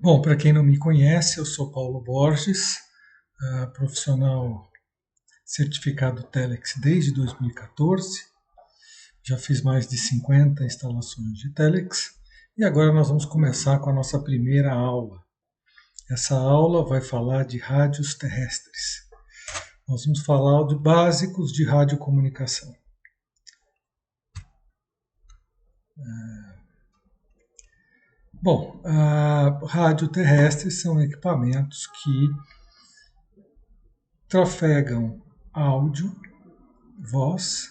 Bom, para quem não me conhece, eu sou Paulo Borges, profissional certificado Telex desde 2014. Já fiz mais de 50 instalações de Telex e agora nós vamos começar com a nossa primeira aula. Essa aula vai falar de rádios terrestres. Nós vamos falar de básicos de radiocomunicação. Bom, rádio terrestres são equipamentos que trafegam áudio, voz,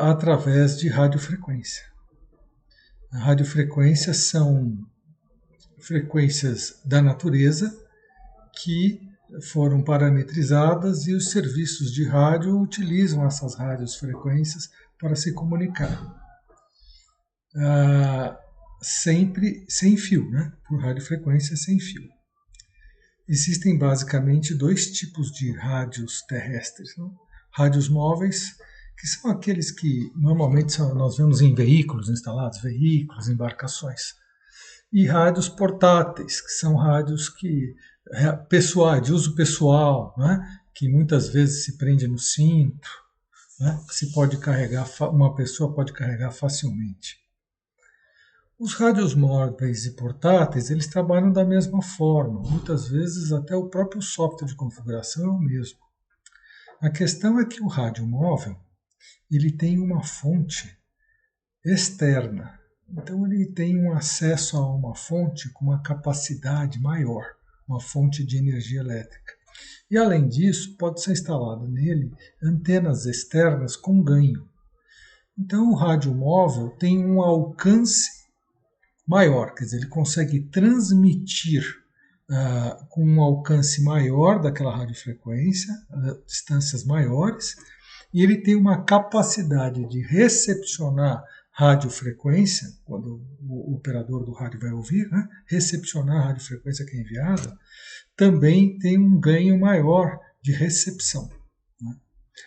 através de radiofrequência. A radiofrequência são frequências da natureza que foram parametrizadas e os serviços de rádio utilizam essas radiofrequências para se comunicar. Sempre sem fio, né? Por radiofrequência sem fio. Existem basicamente dois tipos de rádios terrestres, né? Rádios móveis, que são aqueles que normalmente nós vemos em veículos instalados, veículos, embarcações, e rádios portáteis, que são rádios pessoais, de uso pessoal, né? Que muitas vezes se prende no cinto, né? Que se pode carregar, uma pessoa pode carregar facilmente. Os rádios móveis e portáteis, eles trabalham da mesma forma. Muitas vezes até o próprio software de configuração é o mesmo. A questão é que o rádio móvel, ele tem uma fonte externa. Então ele tem um acesso a uma fonte com uma capacidade maior, uma fonte de energia elétrica. E além disso, pode ser instalado nele antenas externas com ganho. Então o rádio móvel tem um alcance maior, quer dizer, ele consegue transmitir com um alcance maior daquela radiofrequência, distâncias maiores, e ele tem uma capacidade de recepcionar radiofrequência, quando o operador do rádio vai ouvir, né, recepcionar a radiofrequência que é enviada, também tem um ganho maior de recepção. Né.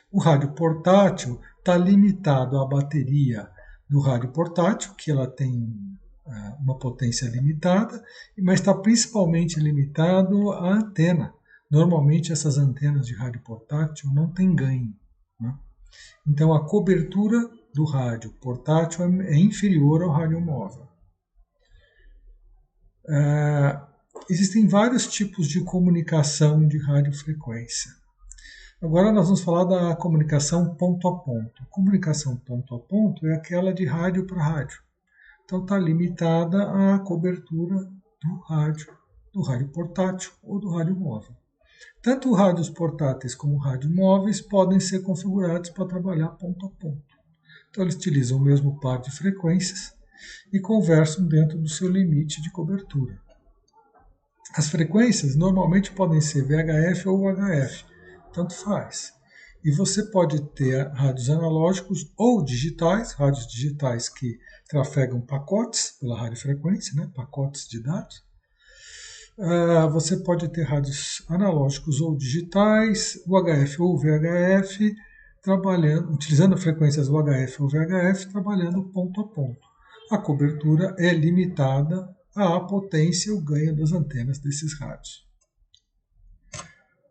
O rádio portátil está limitado à bateria do rádio portátil, que ela tem uma potência limitada, mas está principalmente limitado à antena. Normalmente essas antenas de rádio portátil não têm ganho, né? Então a cobertura do rádio portátil é inferior ao rádio móvel. Existem vários tipos de comunicação de radiofrequência. Agora nós vamos falar da comunicação ponto a ponto. Comunicação ponto a ponto é aquela de rádio para rádio. Então está limitada à cobertura do rádio portátil ou do rádio móvel. Tanto rádios portáteis como rádios móveis podem ser configurados para trabalhar ponto a ponto. Então eles utilizam o mesmo par de frequências e conversam dentro do seu limite de cobertura. As frequências normalmente podem ser VHF ou UHF, tanto faz. E você pode ter rádios analógicos ou digitais, rádios digitais que trafegam pacotes pela radiofrequência, né, pacotes de dados. Você pode ter rádios analógicos ou digitais, UHF ou VHF, utilizando frequências UHF ou VHF, trabalhando ponto a ponto. A cobertura é limitada à potência e o ganho das antenas desses rádios.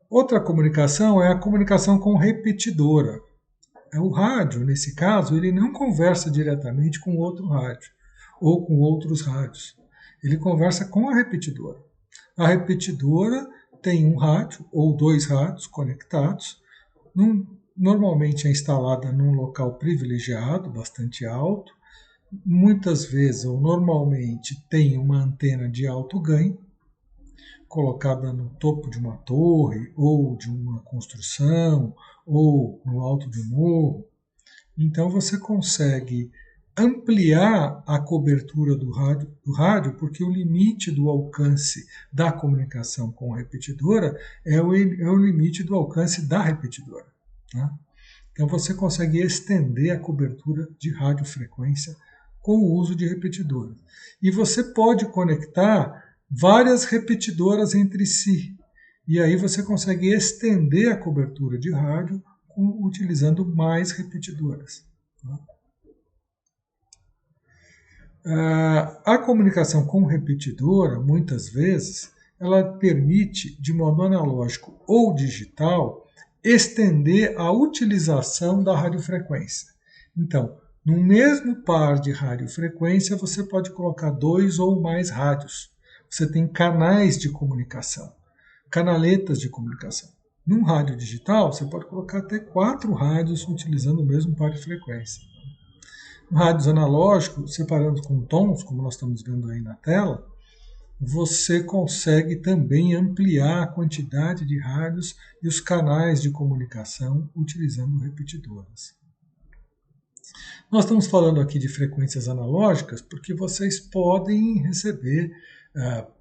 Outra comunicação é a comunicação com repetidora. O rádio, nesse caso, ele não conversa diretamente com outro rádio ou com outros rádios. Ele conversa com a repetidora. A repetidora tem um rádio ou dois rádios conectados. Normalmente é instalada num local privilegiado, bastante alto. Muitas vezes ou normalmente tem uma antena de alto ganho, colocada no topo de uma torre, ou de uma construção, ou no alto de um morro. Então você consegue ampliar a cobertura do rádio, porque o limite do alcance da comunicação com a repetidora é o limite do alcance da repetidora. Né? Então você consegue estender a cobertura de radiofrequência com o uso de repetidora. E você pode conectar várias repetidoras entre si. E aí você consegue estender a cobertura de rádio utilizando mais repetidoras. A comunicação com repetidora, muitas vezes, ela permite, de modo analógico ou digital, estender a utilização da radiofrequência. Então, no mesmo par de radiofrequência, você pode colocar 2 ou mais rádios. Você tem canais de comunicação, canaletas de comunicação. Num rádio digital, você pode colocar até 4 rádios utilizando o mesmo par de frequência. No rádios analógicos, separando com tons, como nós estamos vendo aí na tela, você consegue também ampliar a quantidade de rádios e os canais de comunicação utilizando repetidoras. Nós estamos falando aqui de frequências analógicas porque vocês podem receber,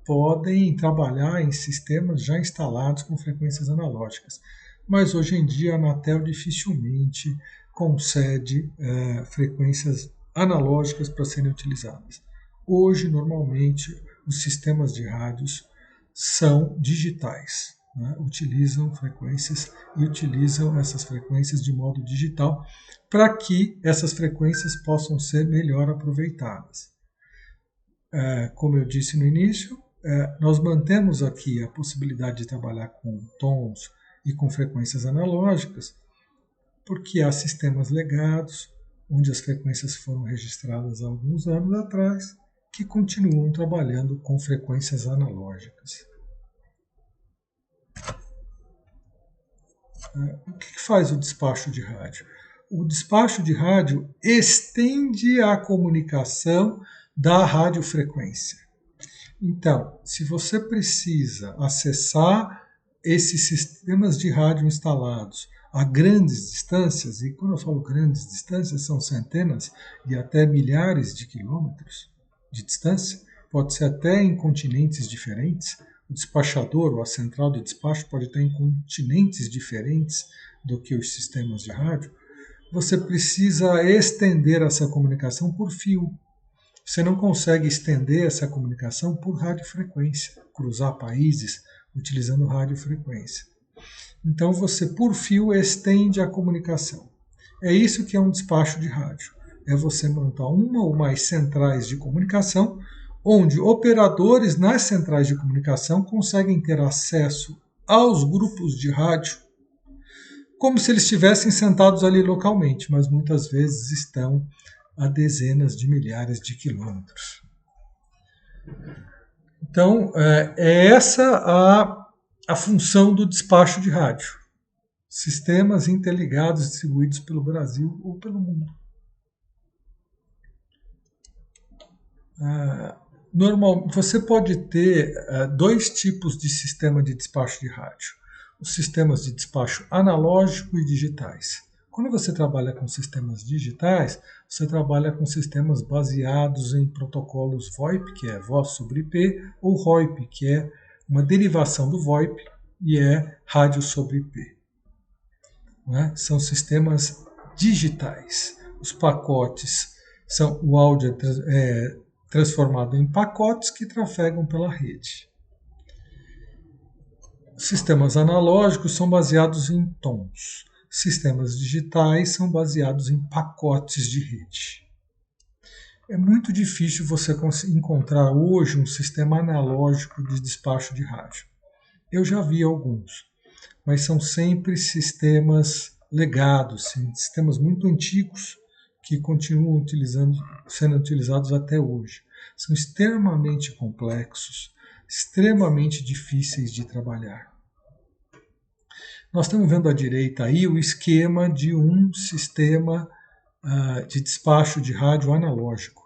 podem trabalhar em sistemas já instalados com frequências analógicas. Mas hoje em dia a Anatel dificilmente concede frequências analógicas para serem utilizadas. Hoje, normalmente, os sistemas de rádios são digitais, né? Utilizam frequências e utilizam essas frequências de modo digital para que essas frequências possam ser melhor aproveitadas. Como eu disse no início, nós mantemos aqui a possibilidade de trabalhar com tons e com frequências analógicas, porque há sistemas legados, onde as frequências foram registradas há alguns anos atrás, que continuam trabalhando com frequências analógicas. O que faz o despacho de rádio? O despacho de rádio estende a comunicação da radiofrequência. Então, se você precisa acessar esses sistemas de rádio instalados a grandes distâncias, e quando eu falo grandes distâncias, são centenas e até milhares de quilômetros de distância, pode ser até em continentes diferentes. O despachador ou a central de despacho pode estar em continentes diferentes do que os sistemas de rádio. Você precisa estender essa comunicação por fio. Você não consegue estender essa comunicação por radiofrequência, cruzar países utilizando radiofrequência. Então você, por fio, estende a comunicação. É isso que é um despacho de rádio. É você montar uma ou mais centrais de comunicação, onde operadores nas centrais de comunicação conseguem ter acesso aos grupos de rádio, como se eles estivessem sentados ali localmente, mas muitas vezes estão a dezenas de milhares de quilômetros. Então, é essa a função do despacho de rádio. Sistemas interligados distribuídos pelo Brasil ou pelo mundo. Você pode ter 2 tipos de sistema de despacho de rádio. Os sistemas de despacho analógico e digitais. Quando você trabalha com sistemas digitais, você trabalha com sistemas baseados em protocolos VoIP, que é voz sobre IP, ou RoIP, que é uma derivação do VoIP e é rádio sobre IP. Né? São sistemas digitais. Os pacotes são o áudio transformado em pacotes que trafegam pela rede. Sistemas analógicos são baseados em tons. Sistemas digitais são baseados em pacotes de rede. É muito difícil você encontrar hoje um sistema analógico de despacho de rádio. Eu já vi alguns, mas são sempre sistemas legados, sistemas muito antigos que continuam sendo utilizados até hoje. São extremamente complexos, extremamente difíceis de trabalhar. Nós estamos vendo à direita aí o esquema de um sistema de despacho de rádio analógico.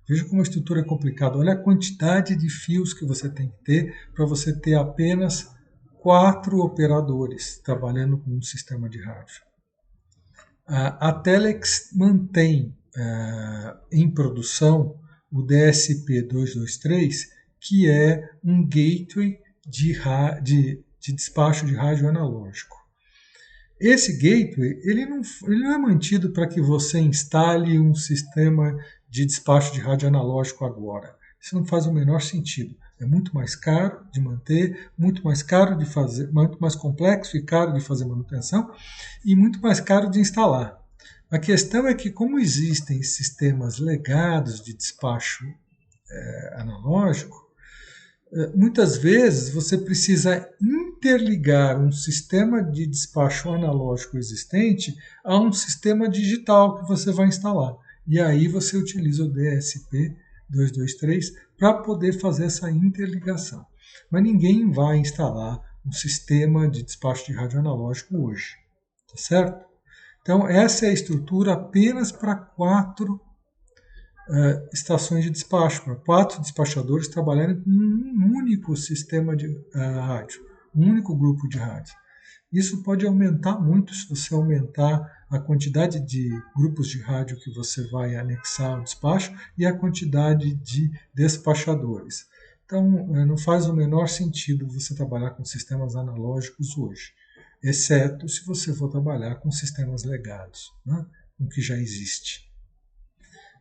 Veja como a estrutura é complicada. Olha a quantidade de fios que você tem que ter para você ter apenas 4 operadores trabalhando com um sistema de rádio. A Telex mantém em produção o DSP-223, que é um gateway de despacho de rádio analógico. Esse gateway ele não é mantido para que você instale um sistema de despacho de rádio analógico agora. Isso não faz o menor sentido. É muito mais caro de manter, muito mais caro de fazer, muito mais complexo e caro de fazer manutenção e muito mais caro de instalar. A questão é que, como existem sistemas legados de despacho analógico, muitas vezes você precisa interligar um sistema de despacho analógico existente a um sistema digital que você vai instalar. E aí você utiliza o DSP-223 para poder fazer essa interligação. Mas ninguém vai instalar um sistema de despacho de rádio analógico hoje, tá certo? Então essa é a estrutura apenas para 4 estações de despacho, para 4 despachadores trabalharem com um único sistema de rádio, um único grupo de rádio. Isso pode aumentar muito se você aumentar a quantidade de grupos de rádio que você vai anexar ao despacho e a quantidade de despachadores. Então, não faz o menor sentido você trabalhar com sistemas analógicos hoje, exceto se você for trabalhar com sistemas legados, né, com o que já existe.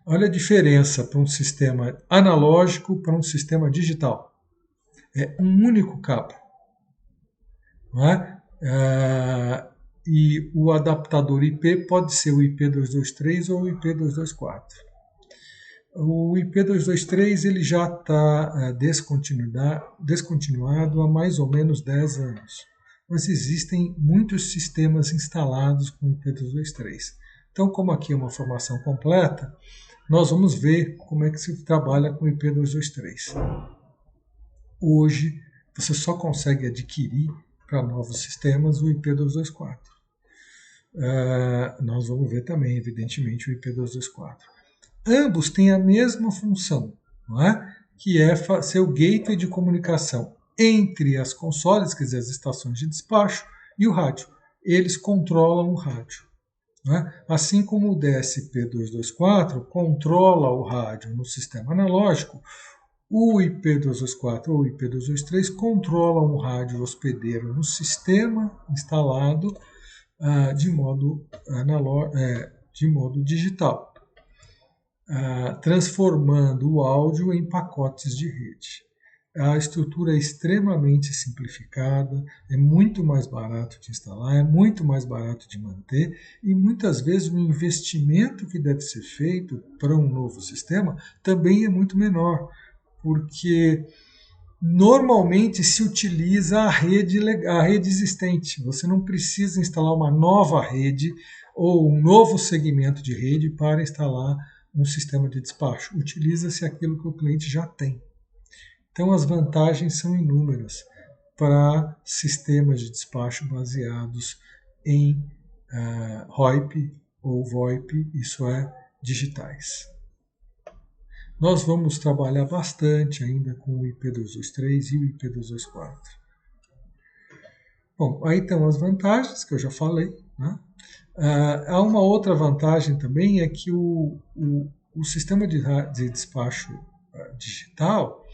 Olha a diferença para um sistema analógico para um sistema digital. É um único cabo. Não é? E o adaptador IP pode ser o IP223 ou o IP224. O IP223 ele já está descontinuado há mais ou menos 10 anos. Mas existem muitos sistemas instalados com o IP223. Então, como aqui é uma formação completa, nós vamos ver como é que se trabalha com o IP223. Hoje, você só consegue adquirir para novos sistemas o IP224. Nós vamos ver também, evidentemente, o IP224. Ambos têm a mesma função, não é? Que é ser o gateway de comunicação entre as consoles, quer dizer, as estações de despacho, e o rádio. Eles controlam o rádio. Assim como o DSP-224 controla o rádio no sistema analógico, o IP224 ou o IP223 controlam o rádio hospedeiro no sistema instalado de modo digital, transformando o áudio em pacotes de rede. A estrutura é extremamente simplificada, é muito mais barato de instalar, é muito mais barato de manter e muitas vezes o investimento que deve ser feito para um novo sistema também é muito menor, porque normalmente se utiliza a rede existente. Você não precisa instalar uma nova rede ou um novo segmento de rede para instalar um sistema de despacho. Utiliza-se aquilo que o cliente já tem. Então, as vantagens são inúmeras para sistemas de despacho baseados em VoIP ou VoIP, isso é, digitais. Nós vamos trabalhar bastante ainda com o IP223 e o IP224. Bom, aí estão as vantagens que eu já falei, né? Há uma outra vantagem também, é que o sistema de despacho digital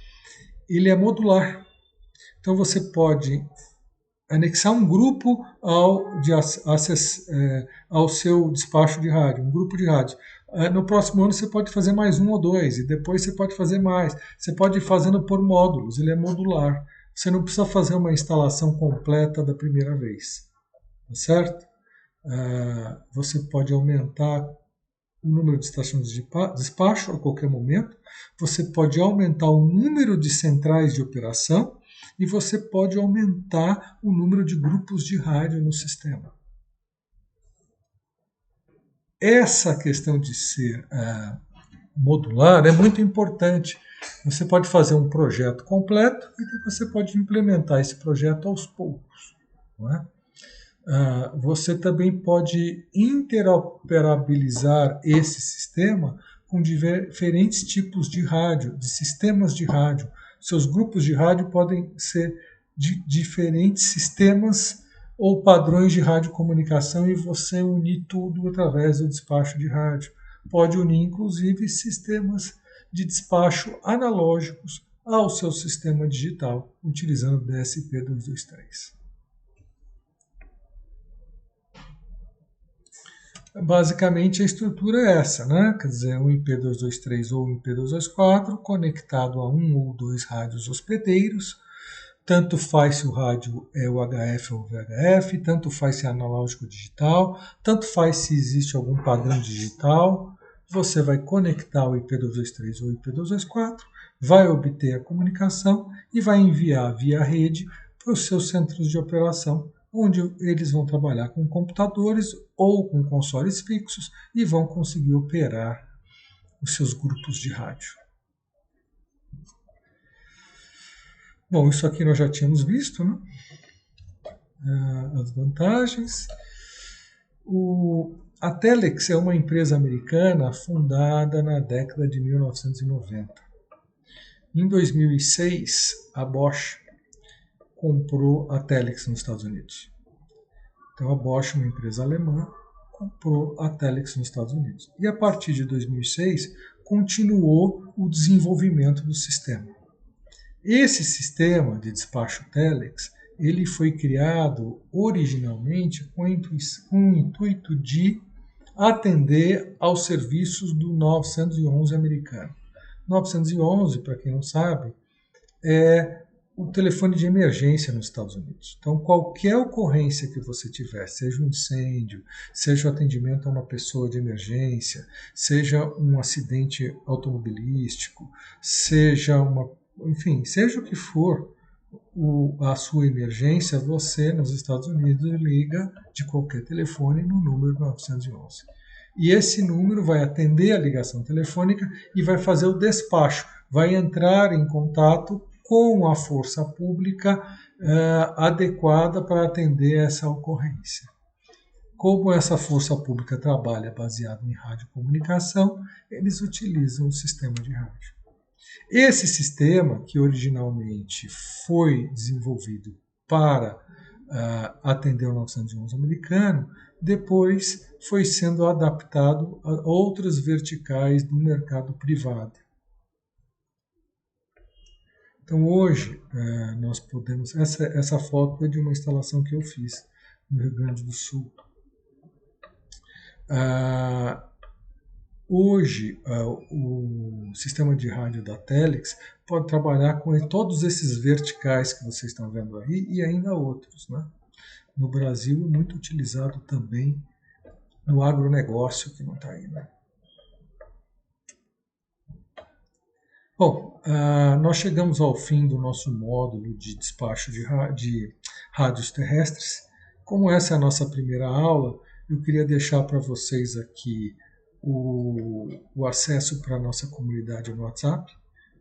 ele é modular. Então você pode anexar um grupo ao seu despacho de rádio, um grupo de rádio. No próximo ano você pode fazer mais 1 ou 2, e depois você pode fazer mais. Você pode ir fazendo por módulos, ele é modular. Você não precisa fazer uma instalação completa da primeira vez. Tá certo? Você pode aumentar o número de estações de despacho a qualquer momento. Você pode aumentar o número de centrais de operação e você pode aumentar o número de grupos de rádio no sistema. Essa questão de ser modular é muito importante. Você pode fazer um projeto completo e você pode implementar esse projeto aos poucos. Não é? Você também pode interoperabilizar esse sistema com diferentes tipos de rádio, de sistemas de rádio. Seus grupos de rádio podem ser de diferentes sistemas ou padrões de radiocomunicação e você unir tudo através do despacho de rádio. Pode unir, inclusive, sistemas de despacho analógicos ao seu sistema digital, utilizando o DSP-223. Basicamente a estrutura é essa, né? Quer dizer, um IP223 ou um IP224 conectado a 1 ou 2 rádios hospedeiros, Tanto faz se o rádio é o HF ou o VHF, tanto faz se é analógico ou digital, tanto faz se existe algum padrão digital. Você vai conectar o IP223 ou o IP224, vai obter a comunicação e vai enviar via rede para os seus centros de operação, onde eles vão trabalhar com computadores ou com consoles fixos e vão conseguir operar os seus grupos de rádio. Bom, isso aqui nós já tínhamos visto, né? As vantagens. A Telex é uma empresa americana fundada na década de 1990. Em 2006, a Bosch comprou a Telex nos Estados Unidos. Então a Bosch, uma empresa alemã, comprou a Telex nos Estados Unidos. E a partir de 2006, continuou o desenvolvimento do sistema. Esse sistema de despacho Telex, ele foi criado originalmente com o intuito de atender aos serviços do 911 americano. 911, para quem não sabe, é o telefone de emergência nos Estados Unidos. Então, qualquer ocorrência que você tiver, seja um incêndio, seja o atendimento a uma pessoa de emergência, seja um acidente automobilístico, seja seja o que for a sua emergência, você nos Estados Unidos liga de qualquer telefone no número 911. E esse número vai atender a ligação telefônica e vai fazer o despacho, vai entrar em contato com a força pública adequada para atender essa ocorrência. Como essa força pública trabalha baseado em radiocomunicação, eles utilizam o sistema de rádio. Esse sistema, que originalmente foi desenvolvido para atender o 911 americano, depois foi sendo adaptado a outras verticais do mercado privado. Então hoje nós podemos... Essa foto é de uma instalação que eu fiz no Rio Grande do Sul. Hoje, o sistema de rádio da Telex pode trabalhar com todos esses verticais que vocês estão vendo aí e ainda outros, né? No Brasil é muito utilizado também no agronegócio, que não está aí, né? Bom, nós chegamos ao fim do nosso módulo de despacho de rádios terrestres. Como essa é a nossa primeira aula, eu queria deixar para vocês aqui o acesso para a nossa comunidade no WhatsApp,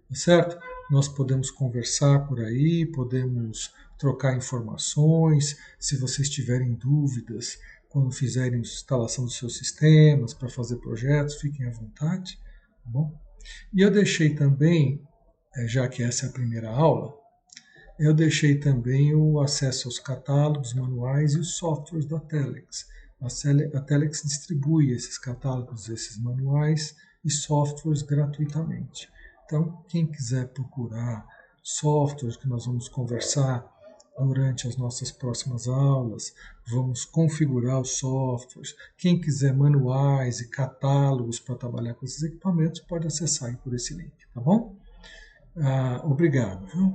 tá certo? Nós podemos conversar por aí, podemos trocar informações. Se vocês tiverem dúvidas quando fizerem a instalação dos seus sistemas, para fazer projetos, fiquem à vontade, tá bom? E eu deixei também, já que essa é a primeira aula, eu deixei também o acesso aos catálogos, manuais e os softwares da Telex. A Telex distribui esses catálogos, esses manuais e softwares gratuitamente. Então, quem quiser procurar softwares que nós vamos conversar durante as nossas próximas aulas, vamos configurar os softwares. Quem quiser manuais e catálogos para trabalhar com esses equipamentos, pode acessar aí por esse link, tá bom? Obrigado, viu?